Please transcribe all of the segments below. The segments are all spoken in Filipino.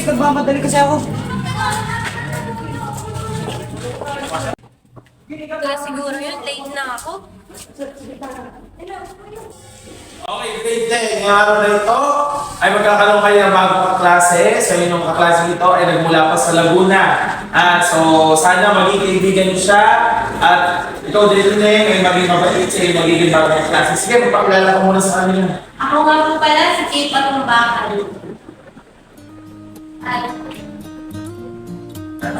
nagmamadali kasi ako. Kaya siguro yun, late na ako. Okay, grade 10. Ngayong araw na ito ay magkakaroon kayo ng bagong kaklase. So yun yung kaklase nito ay nagmula pa sa Laguna. So sana maging kaibigan niyo siya at ikaw din ay maging mabait sa iyo magiging bagong kaklase. Sige, magpakilala ka muna sa kanila. Ako nga po pala si Kate Patumbakan.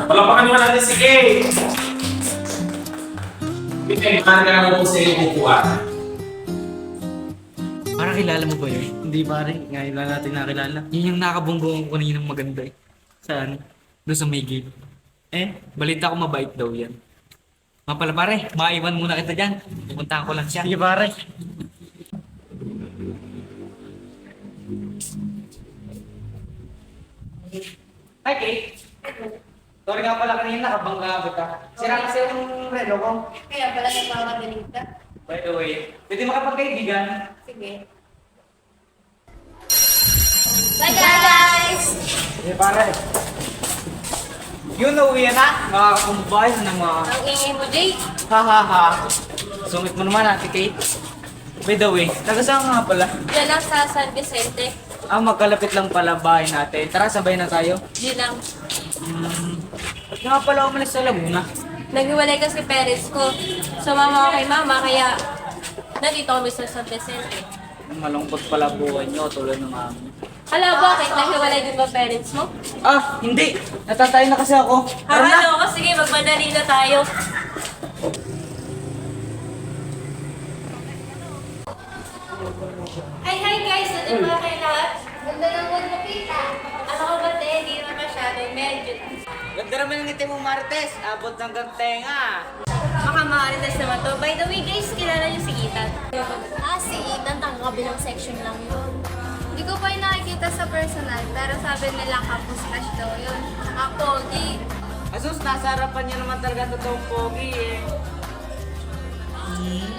Palapakan naman natin si Kay. Kay, bakit ka naman po sa iyo kukuha? Parang kilala mo ba yun? Hindi pare, ngayon lang natin nakilala. Yun yung nakabunggo ko kaninang maganda eh. Saan? Doon sa may gate. Balita ko mabait daw yan. Mga pala pare, maiwan muna kita dyan. Pupuntahan ko lang siya. Sige pare. Hi Kate. Sorry nga pala kanina, kabangga kita. Sira kasi yung relo ko. Kaya pala nagmamadaling ka. By the way, pwede makapagkaibigan. Sige. Bye guys! Sige pare. Yun na uwi na, makakakumbay ng mga... Ang ingay mo, Jay. Ha. Sungit mo naman Ate Kate. By the way, taga saan nga pala? Diyan lang sa San Vicente. Magkalapit lang pala bahay natin. Tara, sabay na tayo. Diyan lang. Ba't nga pala umalis sa Laguna? Naghiwalay kasi parents ko. Sumama ako kay mama, kaya nandito kami sa San Vicente. Malungkot pala buhay niyo tulad ng amin. Hala, bakit? Naghiwalay din ba parents mo? Hindi! Natatay na kasi ako. Tara na! Ano? Sige, magmadali na tayo. Hi guys! Ano ba kayo lahat? Ganda ng mood mo, Pita. Ano ka ba, te? Hindi naman masyado. Medyo. Ganda naman ng ngiti mo, Martes. Abot ng gantenga. Baka makaritas naman to. By the way guys, kilala niyo si Ethan? Si Ethan, taga-kabilang section lang yun. Hindi ko pa yung nakikita sa personal, pero sabi nila campus crush daw yun. Tsaka pogi. Asus, nasa harapan niya naman talaga totoong pogi eh.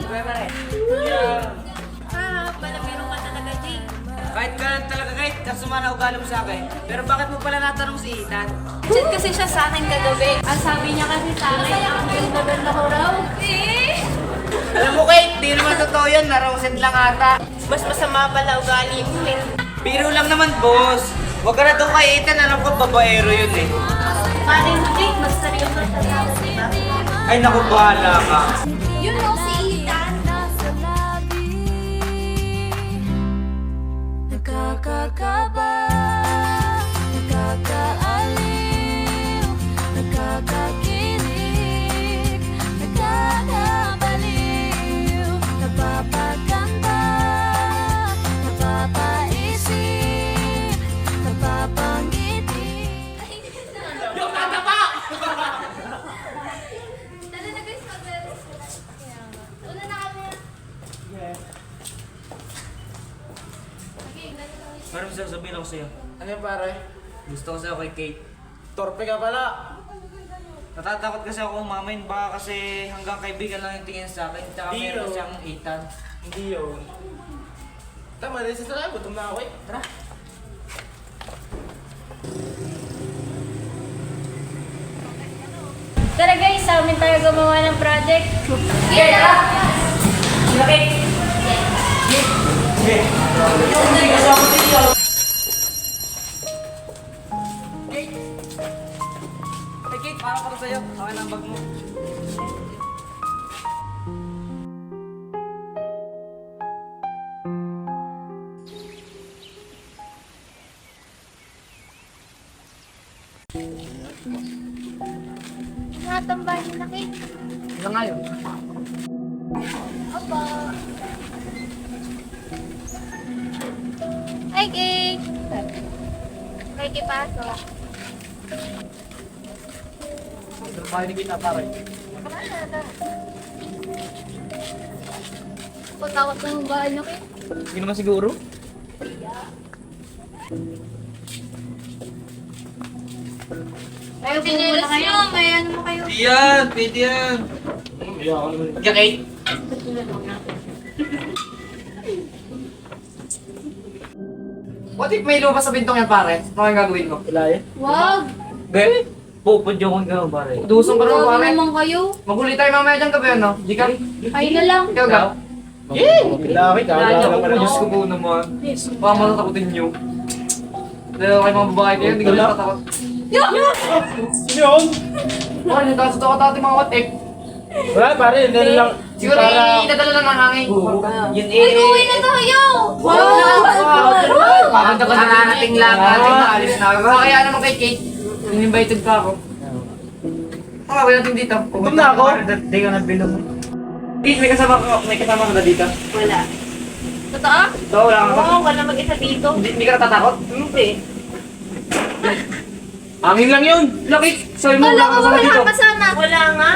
Sabay pare. Malapiro ka talaga, Jay. Kahit ka lang talaga kahit kasumana ugali mo sa akin. Pero bakit mo pala natanong si Ethan? Chat kasi siya sa akin kagabi. Ang sabi niya kasi sa akin, ang ganda ko raw. Alam mo Kate, di naman totoo yun. Naroused lang ata. Mas masama pala ugali mo eh. Biro lang naman, boss. Huwag ka na doon kay Ethan. Alam ko, babaero yun eh. Paano mo, Jay? Mas seryoso sa tao, diba? Ay, naku, bahala ka. You know si Ethan? Nakakakaba, nakakaaliw, nakakakilig, nakakabaliw, napapaganda, napapaisip, napapangiti. Yung tatapa! Tala na guys, mag-rest. Una na kami. Parang sasabihin ako sa'yo. Ano yung pare? Gusto ko sa'yo kay Kate. Torpe ka pala. Natatakot kasi ako umamain. Baka kasi hanggang kaibigan lang yung tingin sa akin. Tsaka Di meron yun. siyang Ethan. Hindi yun. Tama rin sa talaga. Gutom na ako eh. Tara. Tara guys, sa amin tayo gumawa ng project. Hey Kate, para pala sa'yo. Akin ang bag mo. Natambahin na Kate. Ano nga yun? Opo. Hi, Kate. May kipasok. Pakinig kita pare. Takot na yung bahay niyo, Kate. Hindi naman siguro. May pinelas niyo, may ano mo kayo. Yan, pwede yan. Kaya Kate? What if may lumabas sa bintong yan, pare? Ano ang gagawin mo? Wala yan. Wag! Gay? Pupudyo ko nga, pare. Dusan ka naman, Grabe pare. naman kayo. Maguli tayo mamaya dyan gabi, ano? Di ka? Kayo na lang. Ikaw ga? Laki ka. Diyos ko po naman. Baka matatakotin nyo. Dahil kayo mga babae kayo, hindi ka lang tatakot. Yun! Pare, nagkasuto ka mga what-if. Wala pare, hindi lang. Siguro idadala lang ng hangin. Yun Uy, uwi na tayo! Maganda ka nananating lang natin, maalis na ako. Kaya naman kay Kate, in-invited pa ako. Makakawin natin dito. Gutom na ako. Di ka nabilong. Kate, may kasama ka na dito. Wala. Totoo? Ito, wala ka pa. Oo, wala mag-isa dito. Hindi ka natatakot? Hindi. Hangin lang yun. Lucky, sabi mo Wala wala ko ka kasama dito. wala kasama. Wala nga.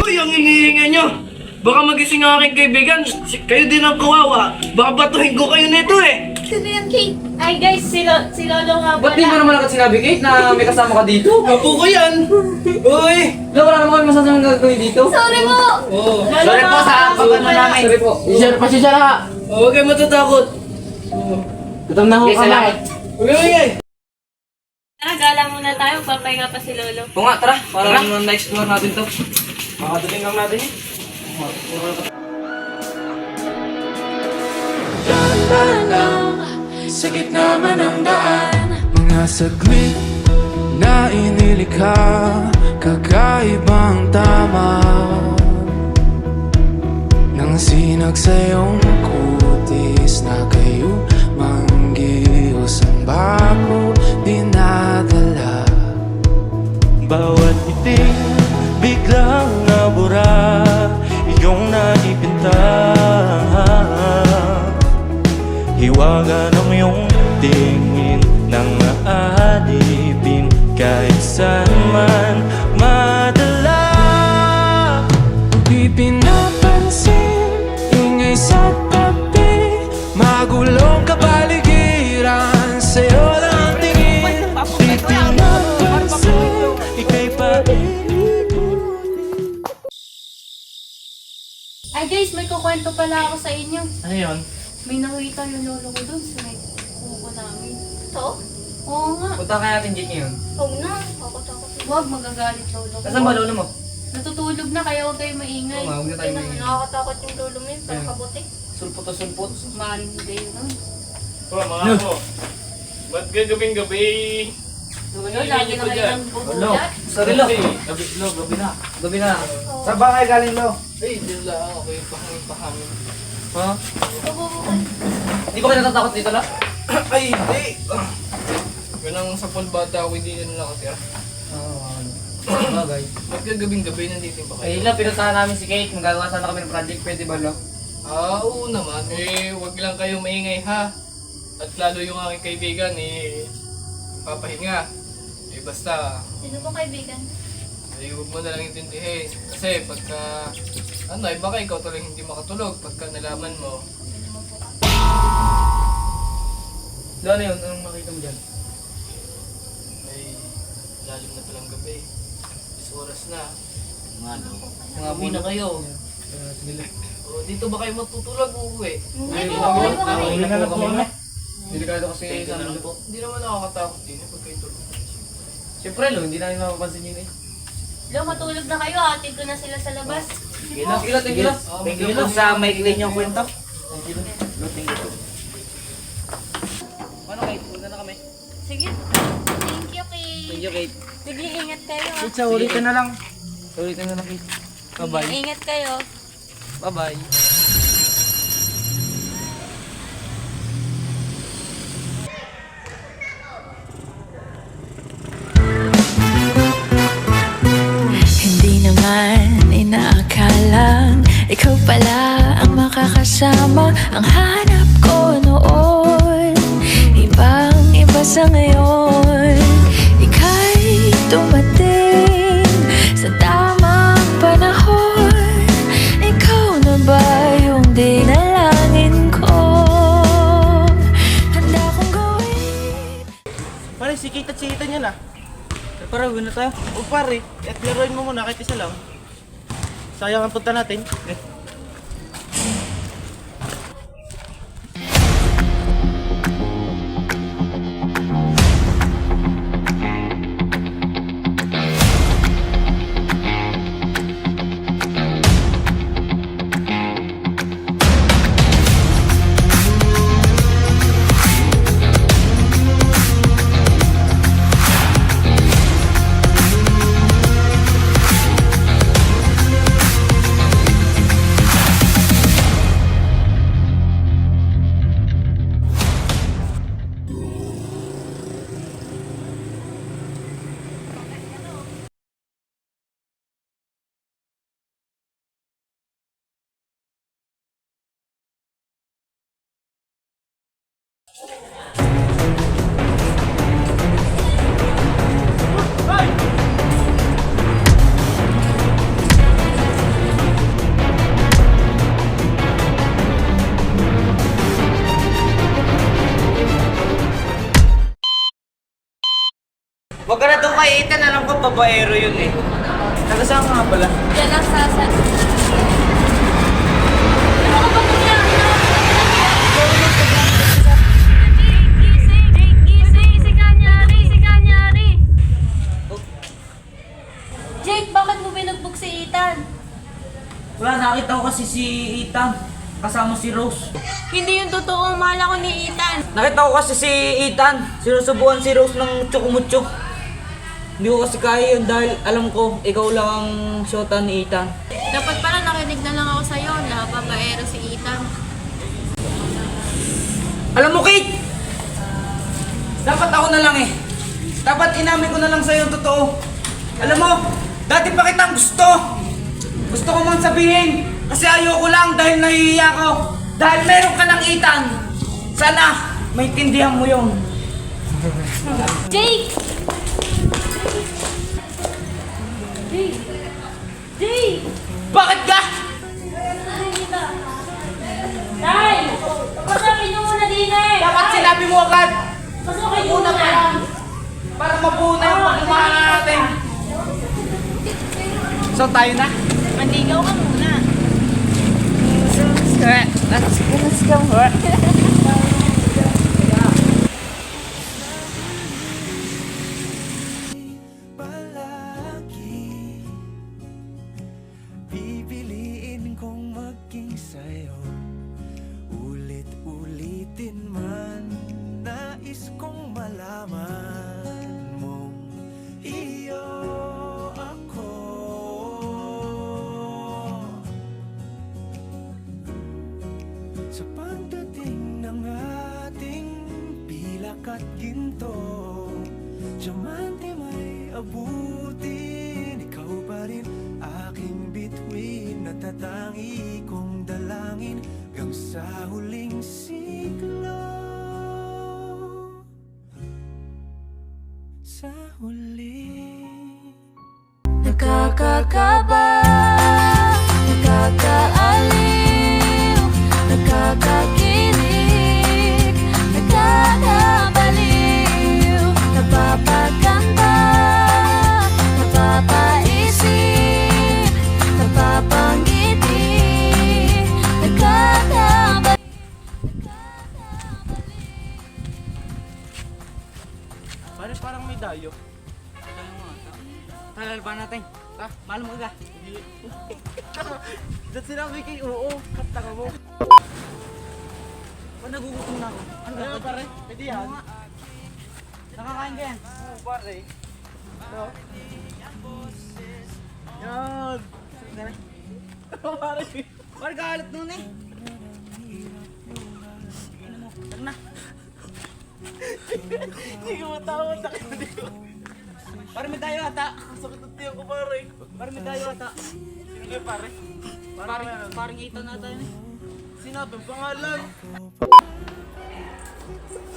Uy, ang iniingay nyo! Baka magising ang aking kaibigan. Kayo din ang kawawa. Baka batuhin ko kayo nito eh. Sino yan, Kate? Ay guys, si Lolo nga Ba't di mo naman agad sinabi, Kate, na may kasama ka dito? Apo ko yan. Uy! Wala naman kami masasamang gagawin dito. Sorry mo! Oh. Sorry po sa pagkano namin. Sorry po. Pasensya na nga. Huwag kayo matatakot. Gutom na ako kami. Huwag kayo ingay. Tara, gala muna tayo. Papahinga pa si Lolo. Oo nga, tara. Para na-explore natin to. Makadating lang natin eh. Sa gitna man ng daan, mga saglit na inilikha, kakaibang tama ng sinag sa iyong kutis na kayo manggihos ang bago dinadala. Bawat iting biglang nabura, iyong naipinta. Hiwaga ng iyong tingin nang maalipin kahit saan man madala. Di pinapansin, ingay sa tabi, magulong kapaligiran, sa'yo lang tingin. Di pinapansin, ika'y paibig. Ay guys, may kukwento pala ako sa inyo. Ano yun? May nakita yung lolo ko dun sa may kuko namin. Ito? Oo nga. Punta kaya natin dito ngayon. Huwag na. Takot-takot. Huwag, magagalit lolo ko. Nasaan ba lolo mo? Natutulog na kaya huwag kayo maingay. Oo nga, huwag na tayo maingay. Nakakatakot yung lolo mo yun. Parang kabuti. Sulpot. Maring kayo nun. Oh, mga ako. Ba't gagabing-gabi? Lolo, lagi na kayo ng bubulat. Sorry, lo. Gabi na. Saan ba kayo galing lo? Ay, di lang ako. Pahangin. Ha? Bububukan. Di ba kayo natatakot dito, lo? Ay, hindi. Ganang sa bata ako, hindi na nakatira. Bagay. Ba't gagabing-gabi nandito pa Ay, kayo? lo, pinuntahan namin si Kate. Magagawa sana kami ng project. Pwede ba, lo? Oo naman. Eh, wag lang kayo maingay ha. At lalo yung aking kaibigan, papahinga. Eh, basta, Sino ba kaibigan? huwag mo na lang intindihin. Kasi pagka, baka ikaw talagang hindi makatulog pagka nalaman mo. Lo, ano yun? Anong makita mo dyan? May lalim na palang gabi. Oras na. Mga muna kayo. O, dito ba kayo matutulog uuwi? Hindi po. Okay ba kayo? Delikado kasi sa amin po. Hindi naman nakakatakot din pag kayo tulog. Siyempre, lo, hindi namin mapapansin yun eh. Lo, matulog na kayo. Atid ko na sila sa labas. Sige, lo. Thank you, lo. Thank you po sa maikli niyong kwento. Paano kayo? Punta na kami. Sige. Thank you, Kate. Thank you, Kate. Sige, ingat kayo. Kate, sa ulitin na lang. Ulitin na lang, Kate. Bye-bye. Ingat kayo. Bye-bye. Hindi naman inaakalang ikaw pala ang makakasama. Ang hanap ko noon, ibang-iba sa ngayon. Ika'y dumating sa tamang panahon. Ikaw na ba yung dinalangin ko? Handa kong gawin. Pare, si Kate at si Ethan yan ah. Pare, huwag na tayo. O pare, at laruin mo muna kahit isa lang. Sayang ang punta natin. Huwag ka na doon kay Ethan, alam ko babaero yun eh. Nagasaan ka nga pala? Diyan lang sa... Jake, bakit mo binugbog si Ethan? Wala, nakita ko kasi si Ethan. Kasama si Rose. Hindi yung totoo, mahal ako ni Ethan. Nakita ko kasi si Ethan. Sinusubuan si Rose ng tsukumutsyo. Hindi ko kasi kaya yun dahil alam ko, ikaw lang ang shota ni Ethan. Dapat pala nakinig na lang ako sa'yo na babaero si Ethan. Alam mo, Kate! Dapat ako na lang eh. Dapat inamin ko na lang sa'yo ang totoo. Alam mo, dati pa kitang gusto. Gusto ko man sabihin. Kasi ayoko lang dahil nahihiya ko. Dahil meron ka ng Ethan. Sana, maintindihan mo yun. Jake! Jake! Bakit ka? Tay! Pasapin mo muna din eh! Dapat sinabi mo agad. Pasukin mo Una pa muna! lang. Para mabuo na yung pagkumahan natin. So tayo na? Mandigaw ka muna. Let's go. palagi pipiliin kong maging sa'yo. Ulit-ulitin man, nais kong malaman mong iyo ako. Sa pagdating ng ating pilak at ginto, diamante may abutin, ikaw pa rin aking bituin, natatangi kong dalangin hanggang sa huling siglo. Sa huli, Nakakakaba, nakakaaliw, nakakakilig, nakakabaliw, napapaganda, napapaisip, napapangiti, nakakabaliw. Parang may dayo. Halal pa natin. Mahal mo ka. Dahil sinabi kay oo, kaptaka mo. Pag nagugutom na ako. Ano pare? Pwede yan. Nakakain ka yan? Oo pare. Ito. Yan. Pare. Pare kahalat nun eh. Tingnan mo. Tara na. Hindi ko matawad. Sakit ko. Pare may tayo ata. Sakit ang tiyo ko pare. Pare may tayo ata. Sino kayo pare? Parang ito na tayo eh. Sinabi ang pangalan.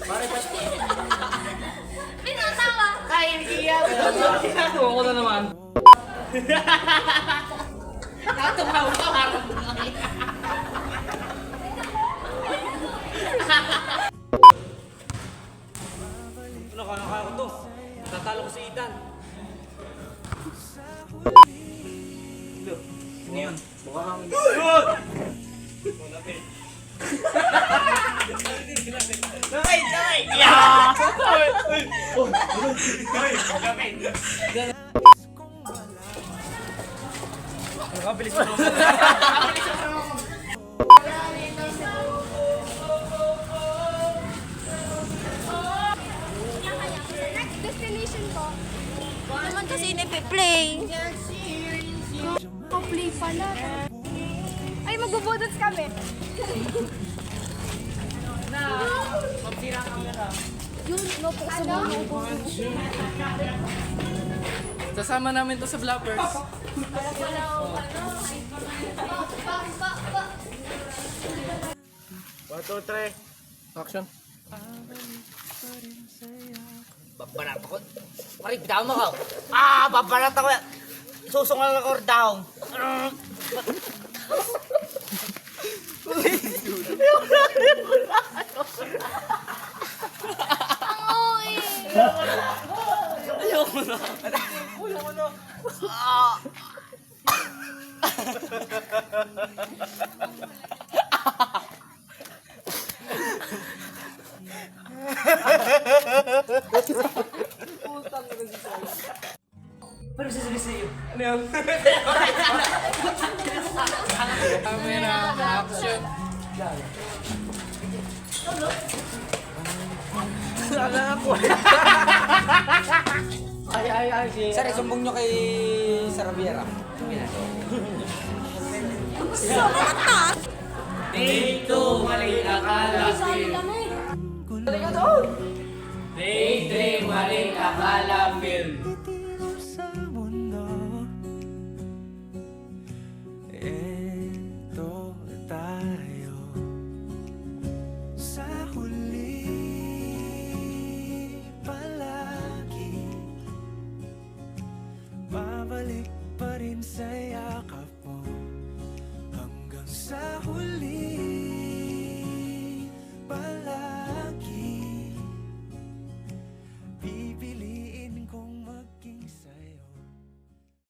Pare ba't? Pinatawa! Kaya iiyak. Ginagawa ko na naman. Natumawa ka harap mo lang. Ano ka nakaka to? Tatalo ko si Ethan. Ano yun? Mukha kang... Nakay! Nakay! Yeah! Nakabilis mo. Next destination ko. Naman kasi nape-play. Play pala. Ay, magbubudots kami. Magsira ang camera. Yun, no po sa mga Sasama namin to sa Blappers. 1, 2, 3. Action. Babanat ako. Pare, bitawan mo ko. Babanat ako. Susungal ako down. Camera, action. Sir, isumbong nyo kay Sarabiera. Take two, mali akala. Take three, mali akala film. sa mundo. Eto tayo sa huli palagi. Babalik pa rin sa'yo.